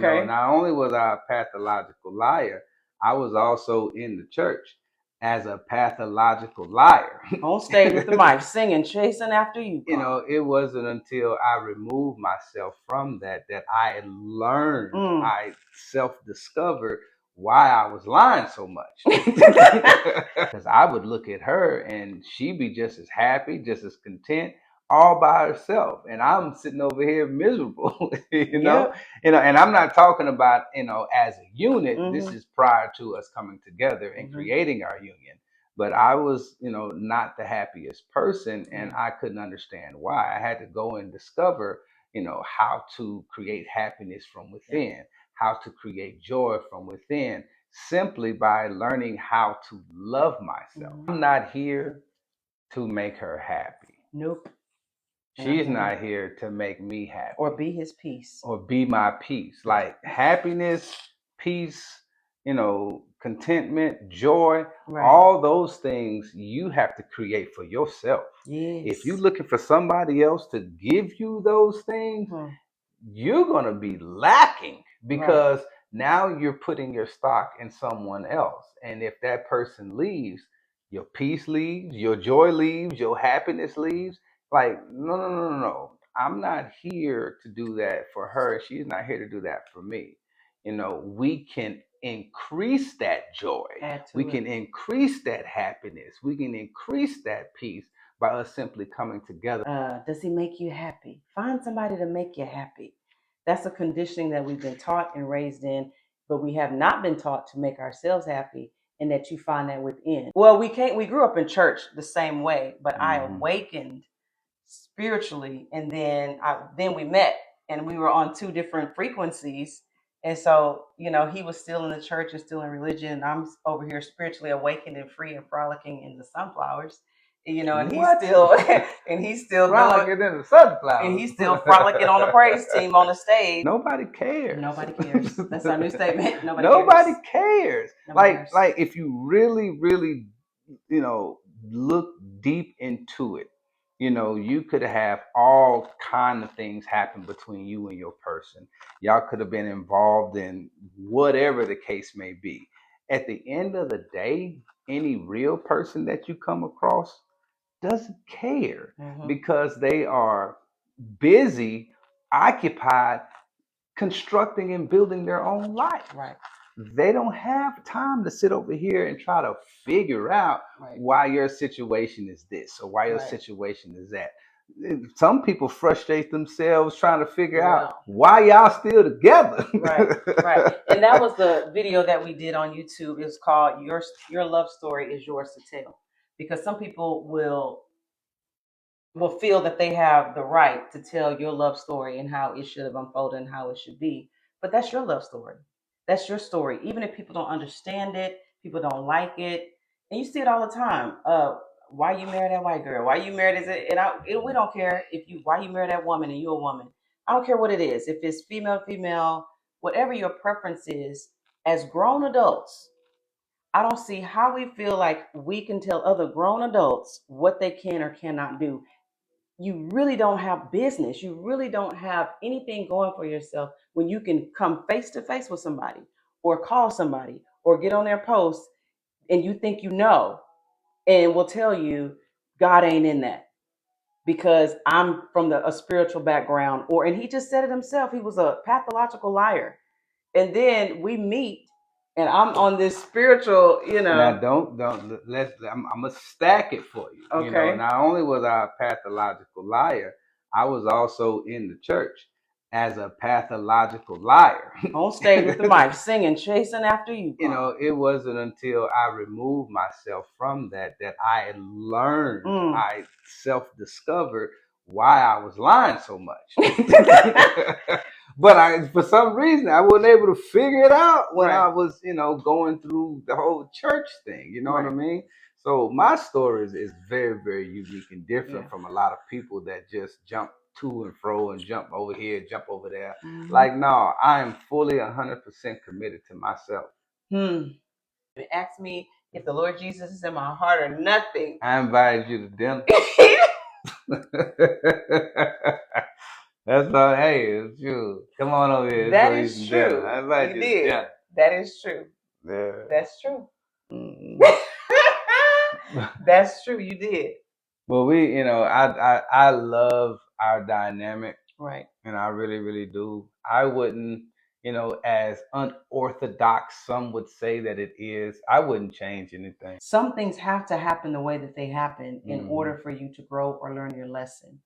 know, not only was I a pathological liar, I was also in the church as a pathological liar. On stage with the mic, singing, chasing after you. You know, it wasn't until I removed myself from that I learned, I self-discovered why I was lying so much. Because I would look at her and she'd be just as happy, just as content, all by herself, and I'm sitting over here miserable. you know, and I'm not talking about as a unit. This is prior to us coming together and creating our union. But I was, not the happiest person, and I couldn't understand why. I had to go and discover, how to create happiness from within, how to create joy from within, simply by learning how to love myself. I'm not here to make her happy. Nope. She's not here to make me happy. Or be his peace. Or be my peace. Like happiness, peace, contentment, joy, all those things you have to create for yourself. Yes. If you're looking for somebody else to give you those things, you're going to be lacking, because now you're putting your stock in someone else. And if that person leaves, your peace leaves, your joy leaves, your happiness leaves. Like, no. I'm not here to do that for her. She's not here to do that for me. We can increase that joy. We can increase that happiness. We can increase that peace by us simply coming together. Does he make you happy? Find somebody to make you happy. That's a conditioning that we've been taught and raised in, but we have not been taught to make ourselves happy, and that you find that within. Well, we grew up in church the same way, but I awakened spiritually, and then we met, and we were on two different frequencies. And so, he was still in the church and still in religion, and I'm over here spiritually awakened and free and frolicking in the sunflowers. And he's still frolicking in the sunflowers, and he's still frolicking on the praise team on the stage. Nobody cares. Nobody cares. That's our new statement. Nobody cares. Like if you really, really, look deep into it, you could have all kind of things happen between you and your person. Y'all could have been involved in whatever the case may be. At the end of the day, any real person that you come across doesn't care, because they are busy, occupied, constructing and building their own life. Right. They don't have time to sit over here and try to figure out why your situation is this or why your situation is that. Some people frustrate themselves trying to figure out why y'all still together. Right. And that was the video that we did on YouTube. It's called Your Love Story is Yours to Tell. Because some people will feel that they have the right to tell your love story and how it should have unfolded and how it should be. But that's your love story. That's your story. Even if people don't understand it, people don't like it, and you see it all the time. Why you married that white girl? Why you married we don't care why you married that woman and you're a woman. I don't care what it is. If it's female, whatever your preference is, as grown adults, I don't see how we feel like we can tell other grown adults what they can or cannot do. You really don't have business. You really don't have anything going for yourself when you can come face to face with somebody or call somebody or get on their post and you think and will tell you God ain't in that because I'm from a spiritual background, and he just said it himself. He was a pathological liar. And then we meet and I'm on this spiritual, Now I'm gonna stack it for you. Okay. Not only was I a pathological liar, I was also in the church as a pathological liar. On stage with the mic, singing, chasing after you. It wasn't until I removed myself from that I learned, I self-discovered why I was lying so much. But for some reason, I wasn't able to figure it out when I was, going through the whole church thing. You know what I mean? So my story is very, very unique and different from a lot of people that just jump to and fro and jump over here, jump over there. Like, no, I am fully 100% committed to myself. Ask me if the Lord Jesus is in my heart or nothing. I invited you to dinner. That's all. Hey, it's true. Come on over here. Let's That go eat is some dinner. true. I invite You you to did. dinner. That is true. Yeah. That's true. Mm. That's true. You did. Well, I love our dynamic, Right. and I really, really do. I wouldn't, as unorthodox some would say that it is, I wouldn't change anything. Some things have to happen the way that they happen in Mhm. order for you to grow or learn your lesson.